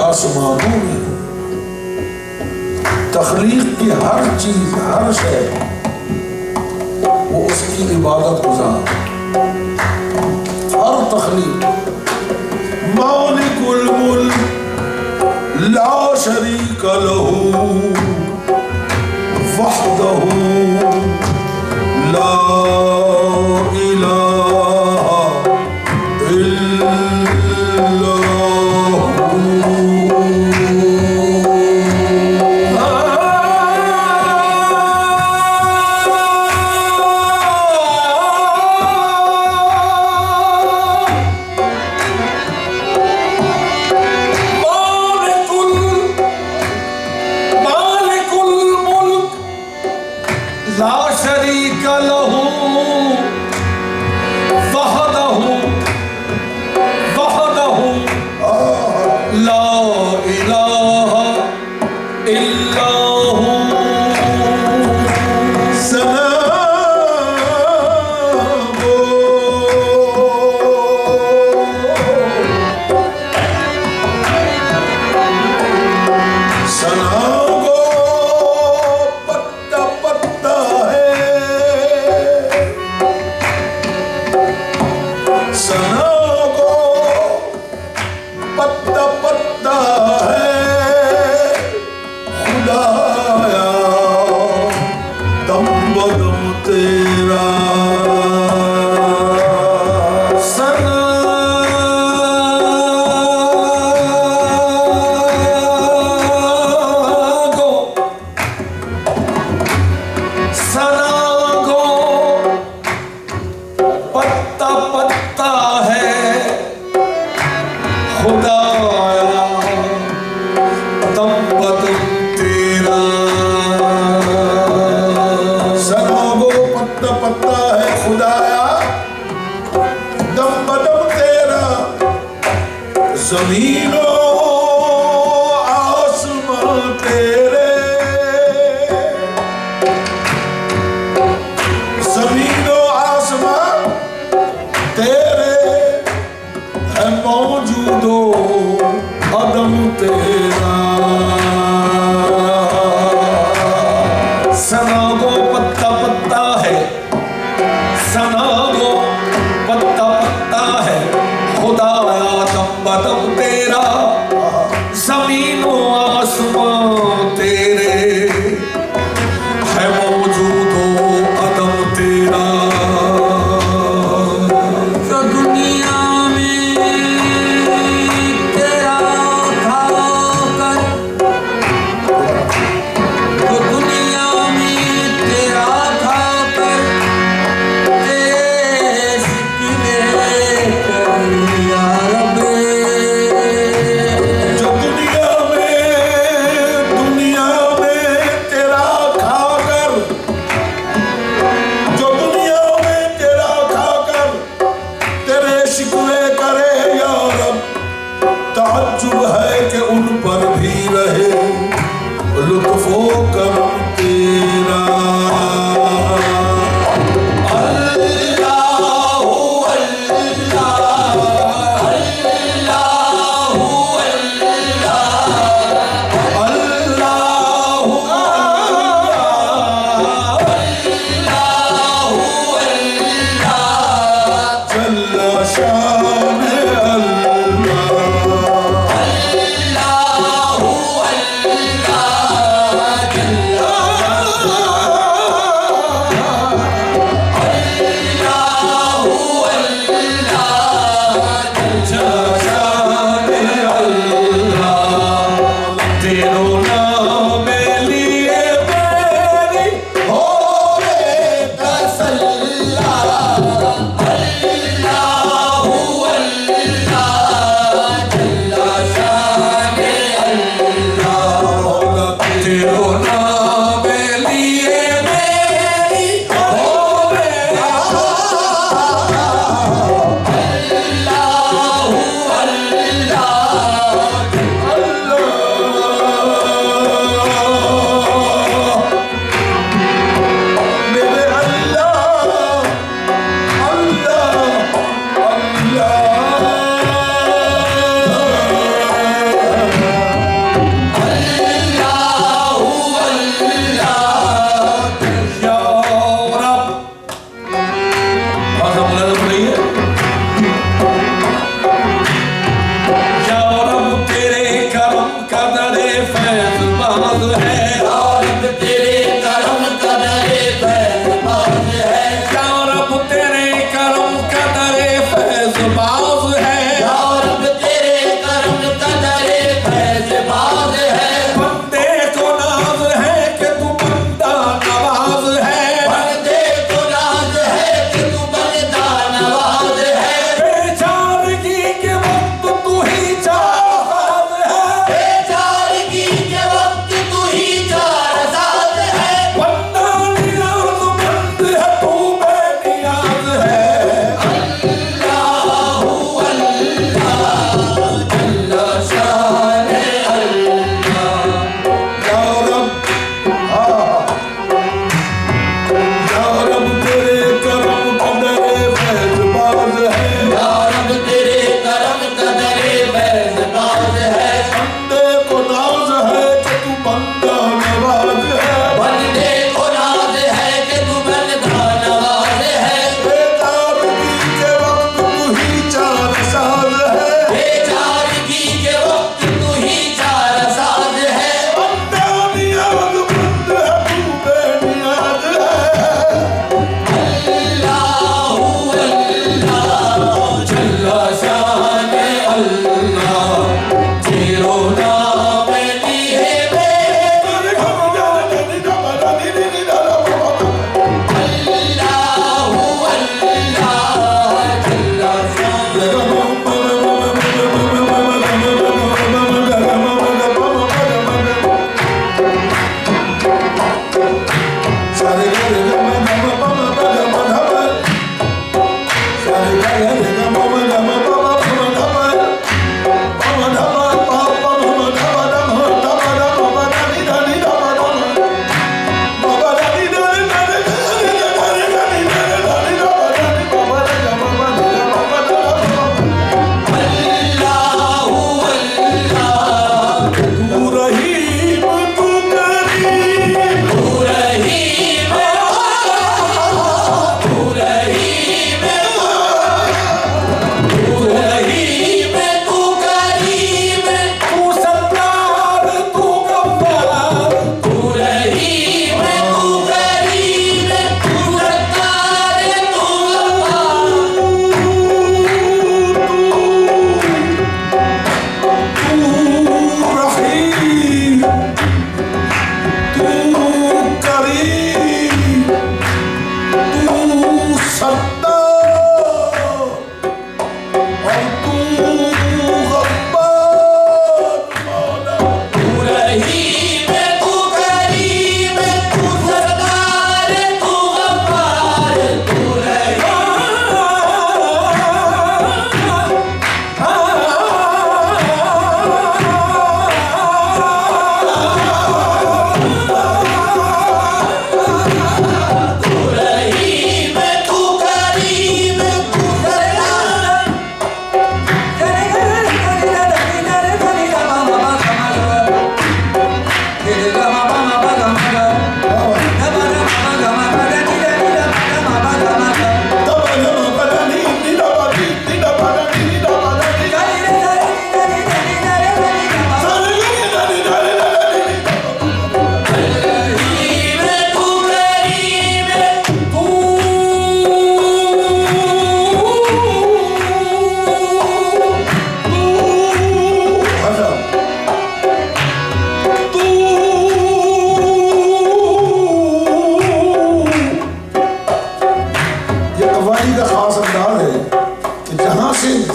आसमानों में, तख्लीक की हर चीज हर शय वो उसकी इबादत गुजार, हर तख्लीक। मालिकुल मुल्क ला शरीक लहू वहदहू ला इलाहा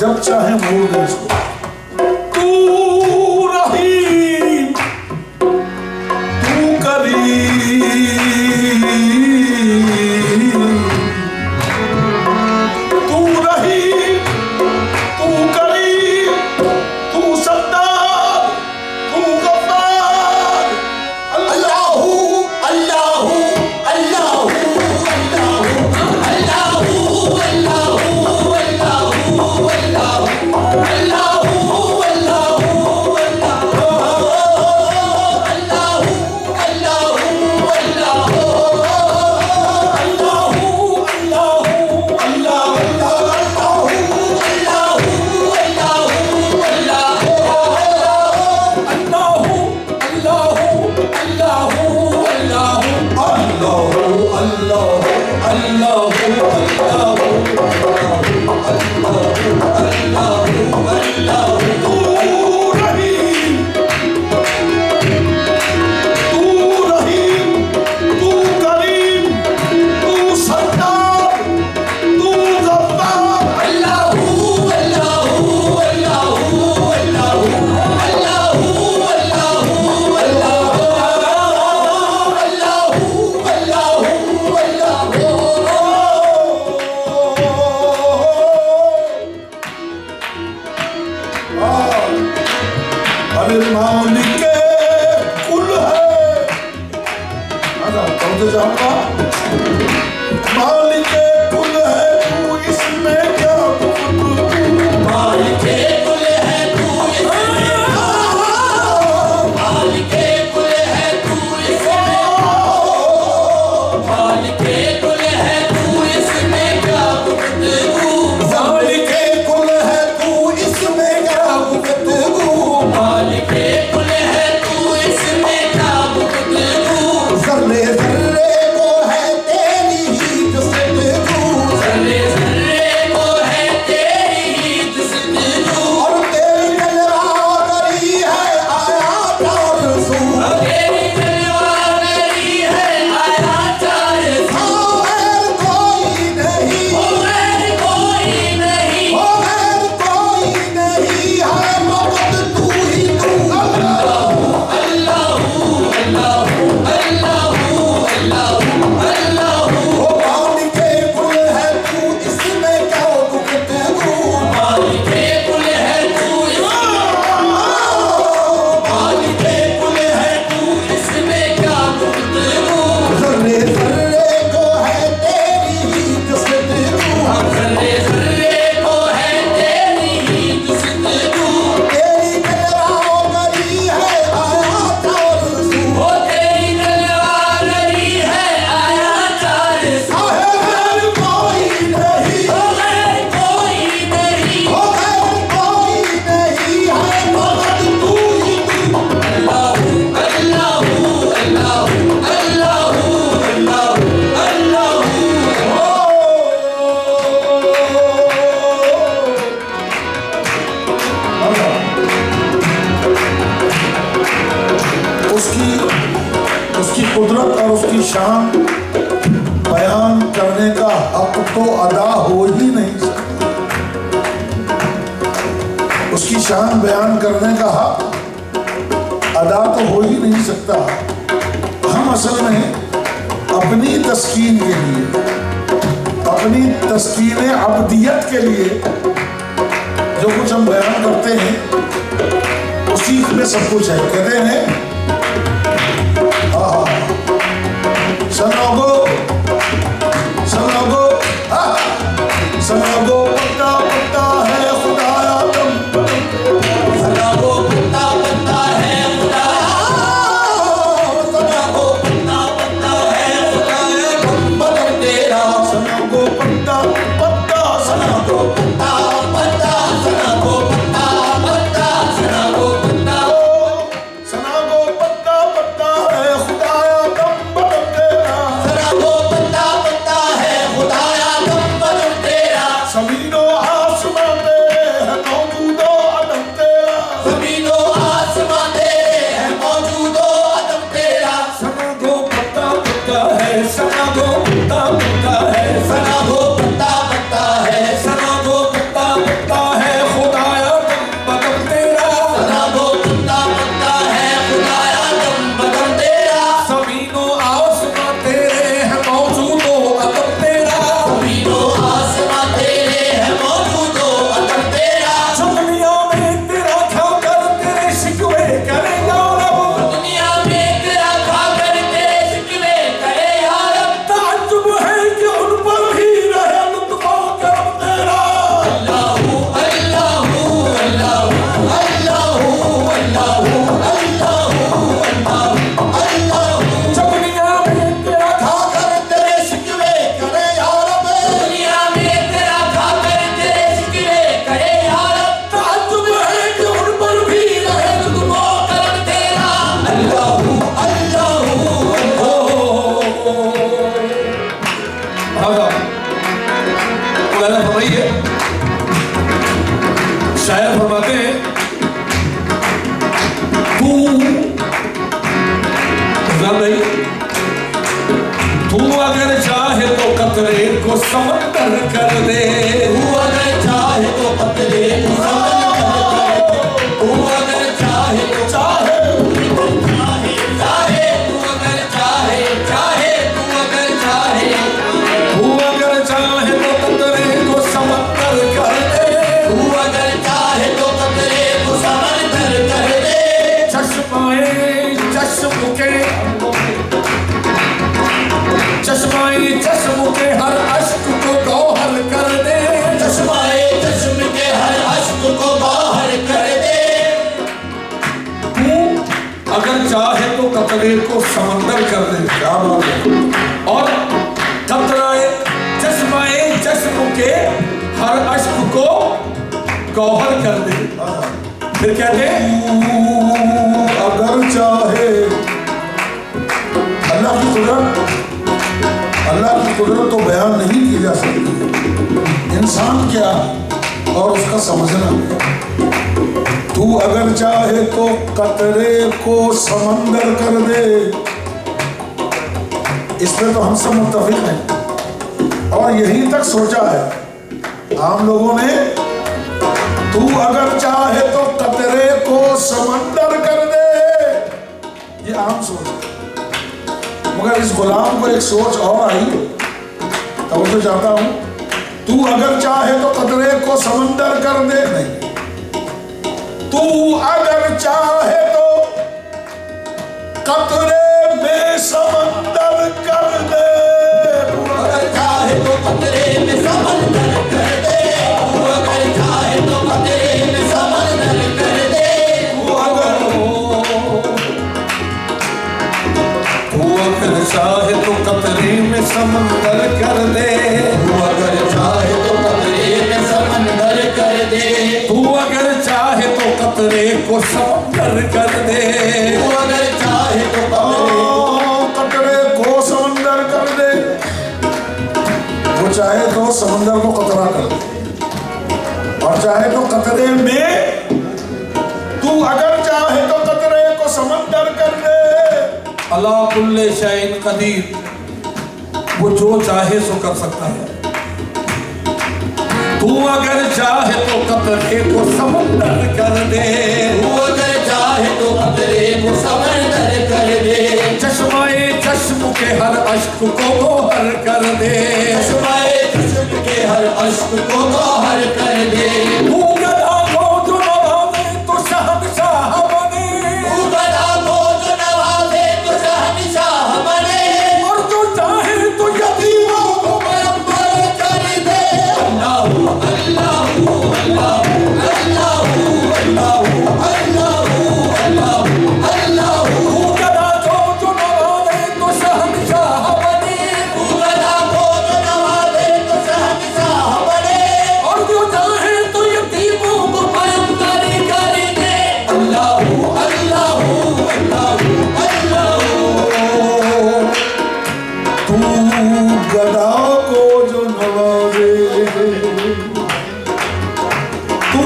जब चाहे मोड़ दे इसको। तू रहीम, तू करीम, तू रहीम, तू करीम, तू सत्तार, तू गफ्फार। अल्लाहू अल्लाहू अल्लाहू अल्लाहू अल्लाहू अल्लाहू अल्लाहू अल्लाहू अल्लाहू उसकी कुदरत और उसकी शान बयान करने का हक तो अदा हो ही नहीं सकता। उसकी शान बयान करने का हक अदा तो हो ही नहीं सकता। हम असल में अपनी तस्कीन के लिए, अपनी तस्कीन अब्दियत के लिए जो कुछ हम बयान करते हैं उसी में सब कुछ है। कहते हैं सनोगो सनोगो सनोगो पत्ता पत्ता है खुदाया तुम, सनोगो पत्ता पत्ता है खुदाया, सनोगो पत्ता पत्ता है खुदाया तुम बदन तेरा। सनोगो पत्ता पत्ता सनोगो पत्ता पत्ता, सनोगो पत्ता पत्ता, सनोगो पत्ता, सनोगो पत्ता पत्ता है खुदाया तुम बदन तेरा। सनोगो पत्ता पत्ता है खुदाया तुम बदन तेरा। ज़मीनो आसमां तेरे है मौजूदो अदम तेरा। ज़मीनो आसमां तेरे है मौजूदो अदम तेरा। सनोगो पत्ता पत्ता है, सनोगो पत्ता पत्ता है, सनोगो पत्ता पत्ता है, सनोगो पत्ता पत्ता है खुदाया तुम बदन तेरा। सनोगो पत्ता पत्ता है खुदाया तुम बदन तेरा। ज़मीनो आसमां तेरे है मौजूदो अदम तेरा। ज़मीनो आसमां तेरे है मौजूदो अदम तेरा। जो दुनिया में तेरा खाकर तेरे शिकवे करे या रब, दुनिया में तेरा खाकर तेरे शिकवे करे या रब। ताज्जुब है कि उन पर भी रहे लुत्फ़ो करम तेरा। अल्लाहू अल्लाहू अल्लाहू अल्लाहू अल्लाहू अल्लाहू अल्लाहू अल्लाहू। जो दुनिया में तेरा खाकर तेरे शिकवे करे या रब। दुनिया में तेरा खाकर तेरे शिकवे करे या रब। ताज्जुब है कि उन पर भी रहे लुत्फ़ो करम तेरा। अल्लाहू अल्लाहू शायर फरमाते हैं तू अगर चाहे तो कतरे को समंदर कर दे। तू अगर चाहे तो कतरे को समंदर कर दे। तू अगर चाहे तो चाहे चाहे तू अगर चाहे चाहे तू अगर चाहे तू अगर चाहे तो कतरे को समंदर कर दे। तू अगर चाहे तो कतरे को समंदर कर दे। चश्माए चश्म के हर अश्क को गौहर कर दे। चश्माए चश्म के हर अश्क को बाहर कर दे। तू अगर चाहे तो कतरे को समंदर कर दे। क्या बात है। और कतराए चश्म के हर अश्क को गौहर कर दे। फिर कहते अगर चाहे अल्लाह की कुदरत तो बयान नहीं की जा सकती। इंसान क्या और उसका समझना क्या। तू अगर चाहे तो कतरे को समंदर कर दे। इस पे तो हम सब मुत्तफिक हैं और यहीं तक सोचा है आम लोगों ने। तू अगर चाहे तो कतरे को समंदर कर दे, ये आम सोच है। मगर इस गुलाम को एक सोच और आई, तो मैं तो चाहता हूं तू अगर चाहे तो कतरे को समंदर कर दे। नहीं, तू अगर चाहे तो कतरे में समंदर कर दे। तू अगर चाहे तो कतरे में समंदर कर दे। तू अगर चाहे तो कतरे में समंदर कर दे। तू अगर चाहे तो कतरे में समंदर कर दे। तू अगर चाहे तो कतरे में समंदर कर दे। तू अगर चाहे तो कतरे को समंदर कर दे। तू अगर चाहे तो कतरे को समंदर कर दे। वो चाहे तो समंदर को कतरा कर दे और चाहे तो कतरे में। तू अगर चाहे तो कतरे को समंदर कर दे। अला कुल्ले शैइन कदीर, वो जो चाहे सो कर सकता है। तू अगर चाहे तो कतरे को समंदर कर दे, तू अगर चाहे तो कतरे को समंदर कर दे, चश्माए चश्म के हर अश्क को गोहर कर दे, चश्माए चश्म के हर अश्क को गोहर कर दे। तू गधा को जो नवाजे तो शहंशाह बने, तू गधा को जो नवाजे तो शहंशाह बने, और जो चाहे तो यतीमों को पैगंबर कर दे। अल्लाह अल्लाह अल्लाह अल्लाह अल्लाह अल्लाह अल्लाह अल्लाह। तू गधा को जो नवाजे तो शहंशाह बने, तू गधा को जो नवाजे तो शहंशाह बने, और जो चाहे तो यतीमों को पैगंबर कर दे। अल्लाह अल्लाह अल्लाह अल्लाह। तू गधा को जो नवाजे, तू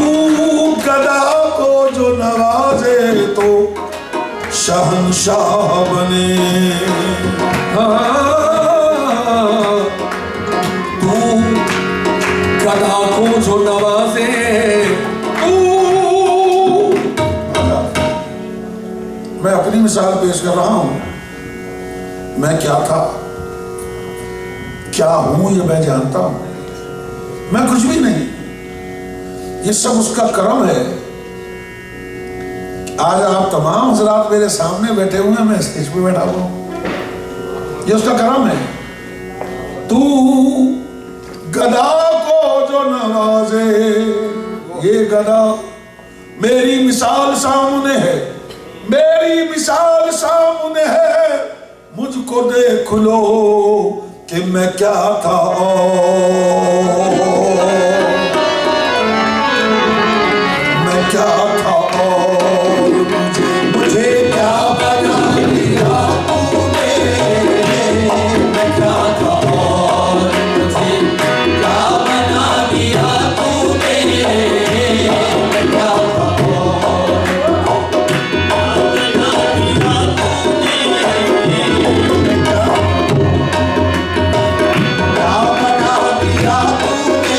गधा को जो नवाजे तो शहंशाह बने। हाँ, तू गधा को जो नवाजे, तू। मैं अपनी मिसाल पेश कर रहा हूं। मैं क्या था, क्या हूं, ये मैं जानता हूं। मैं कुछ भी नहीं, ये सब उसका करम है। आज आप तमाम हजरात मेरे सामने बैठे हुए हैं, मैं स्टेज पे बैठा हुआ हूं, ये उसका करम है। तू गधा को जो नवाजे, ये गधा मेरी मिसाल सामने है, मेरी मिसाल सामने है। मुझको देख लो कि मैं क्या था, मैं क्या था, और मुझे क्या बना दिया तूने, मैं क्या था और मुझे क्या बना दिया तूने, मैं क्या था और क्या बना दिया तूने, क्या बना दिया तूने,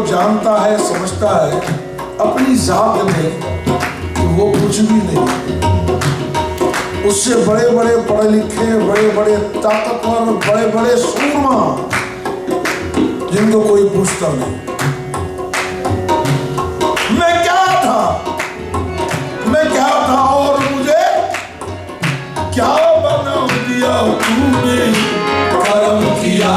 वो जानता है, समझता है अपनी जात में कि वो कुछ भी नहीं, उससे बड़े बड़े पढ़े लिखे, बड़े बड़े ताकतवर, बड़े बड़े सूरमा जिनको कोई पूछता नहीं। मैं क्या था और मुझे क्या बना दिया तूने। करम किया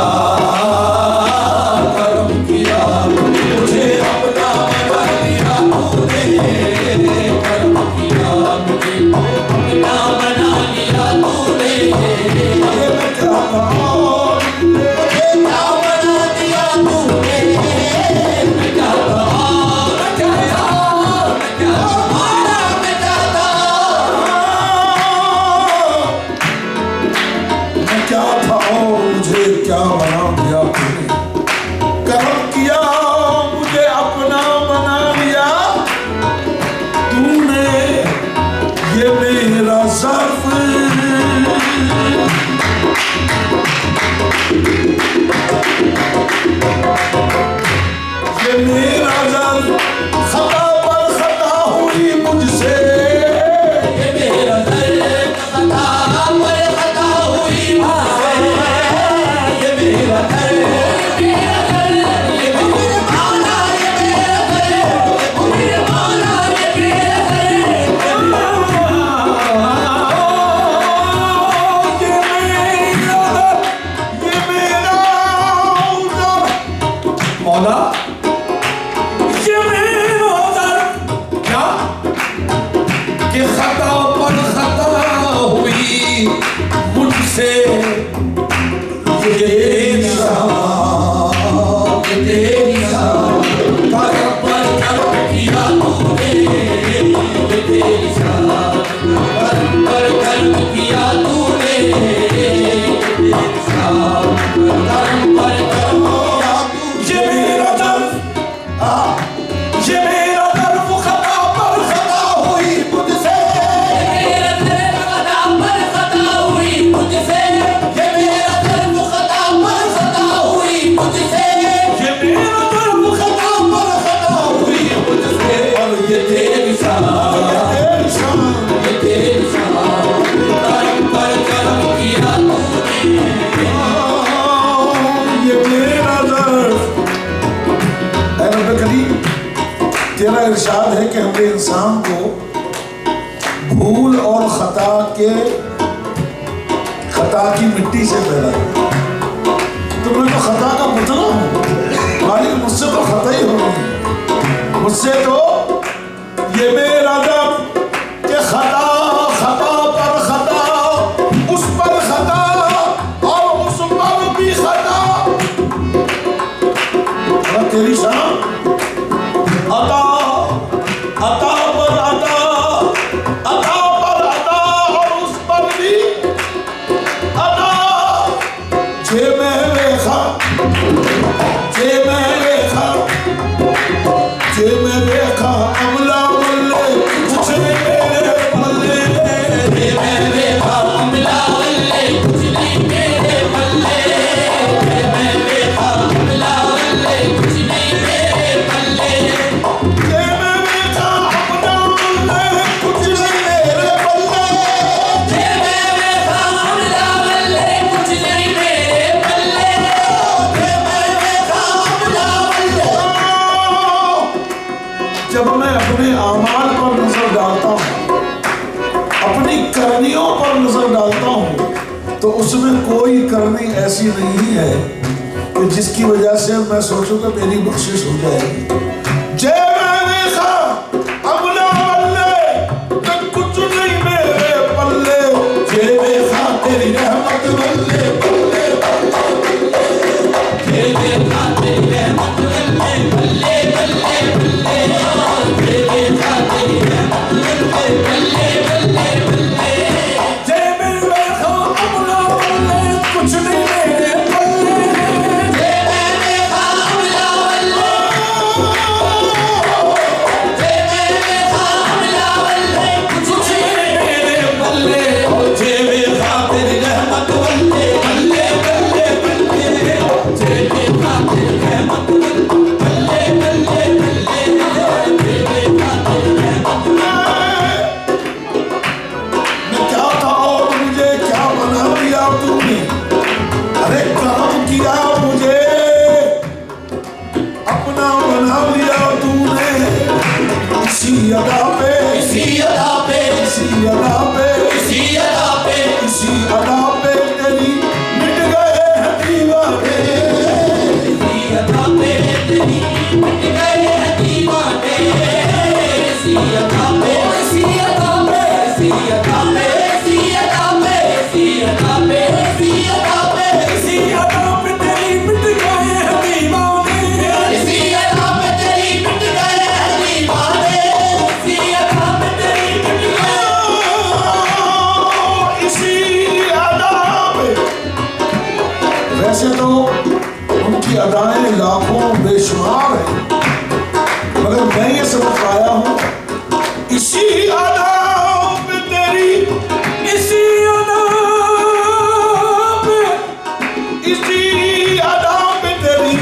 मुझे अपना बना दिया तूने। करम किया मुझे अपना बना लिया तूने। मैं क्या था मुझे क्या बना दिया तूने। मैं क्या था और मुझे क्या बना दिया तूने। करम किया मुझे अपना बना लिया तूने। ये मेरा ज़र्फ़ ये मेरा ज़र्फ़ खता पर खता हुई मुझसे। ये मेरा दर्द खता पर खता हुई मुझसे। ये मेरा दर्द, ये मेरे मौला, ये मेरा दर्द, ये मेरे मौला, ये मेरा मौला ये मेरा दर्द क्या कि खता पर खता हुई मुझसे। ये तेरी शान, ये तेरी शान। करम पर करम किया तूने। ये तेरी शान। करम पर करम किया तूने। ये तेरी शान। करम पर करम किया तूने। ये मेरा दर्द, ये मेरा दर्द खता पर खता हुई मुझसे। मेरा दर्द खता पर खता हुई मुझसे। ये मेरा दर्द खता पर खता हुई मुझसे। ये मेरा दर्द खता पर खता हुई मुझसे। और ये तेरी शान, तेरी शान, ये तेरी शान। करम पर करम किया तूने। ये मेरा दर्द। ऐ रब्बे करीम, तेरा इरशाद है कि हमने इंसान को भूल और खता की मिट्टी से पैदा किया। तो मैं तो खता का पुतला हूँ मालिक, मुझसे तो खता ही होगी। मुझसे तो ये मेरा दर्द कि खता पर खता, उस पर खता और उस पर भी खता। और तेरी शान अता पर अता, अता पर अता और उस पर भी अता। जे मैं देखा, जे मैं देखा, जे मैं देखा अमला बल्ले कुछ नहीं मेरे बल्ले। ये मैं देखा अमला वल्ले कुछ नहीं मेरे पल्ले। ये मैं देखा अमला वल्ले कुछ नहीं मेरे पल्ले। जे मैं देखा अमला बल्ले कुछ नहीं मेरे बल्ले। ये मैं देखा अमला वल्ले कुछ नहीं मेरे पल्ले। ये मैं देखा अमला वल्ले। जब मैं अपने आमाल पर नजर डालता हूँ, अपनी करनियों पर नजर डालता हूँ, तो उसमें कोई करनी ऐसी नहीं है कि जिसकी वजह से मैं सोचूं कि मेरी बख्शिश हो जाएगी। जे मैं देखा अमला बल्ले तो कुछ नहीं मेरे पल्ले। जे देखा तेरी रहमत बल्ले बल्ले। ये देखा तेरी रहमत वल्ले बल्ले बल्ले बल्ले। ये देखा तेरी रहमत वल्ले बल्ले बल्ले बल्ले। जे मैं देखा अमला बल्ले कुछ नहीं मेरे पल्ले। ये मैं देखा अमला वल्ले। ये मैं देखा अमला वल्ले कुछ नहीं मेरे पल्ले। ये देखा तेरी रहमत वल्ले लिया तूने, अरे करम किया मुझे, अपना बना लिया तूने, इसी अदा पे, इसी अदा पे, इसी अदा पे, इसी अदा पे, इसी अदा पे तेरी मिट गए हैं दीवाने, इसी अदा पे तेरी मिट गए हैं दीवाने, इसी अदा पे, इसी अदा पे, इसी अदा पे, इसी अदा पे, इसी अदा पे, इसी अदा पे, इसी अदा पे तेरी मिट गए हैं दीवाने, इसी अदा पे तेरी मिट गए हैं दीवाने, इसी अदा पे तेरी मिट गए। इसी अदा पे। वैसे तो उनकी अदाएं लाखों बेशुमार है, मगर मैं ये समझ पाया हूं इसी अदा पे तेरी, इसी अदा पे, इसी अदा पे तेरी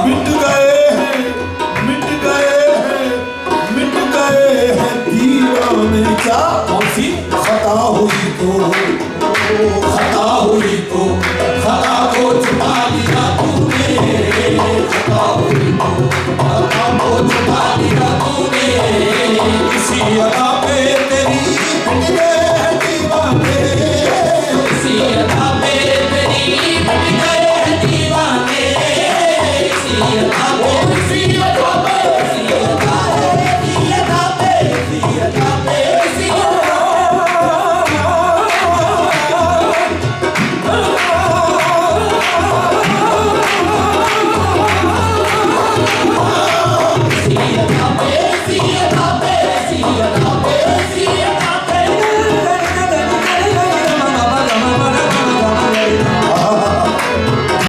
मिट गए हैं, मिट गए हैं, मिट गए हैं दीवाने। क्या कौन सी खता हुई तो, खता हुई तो, खता को छुपा दिया तूने, खता हुई तो, खता को छुपा दिया तूने, इसी अदा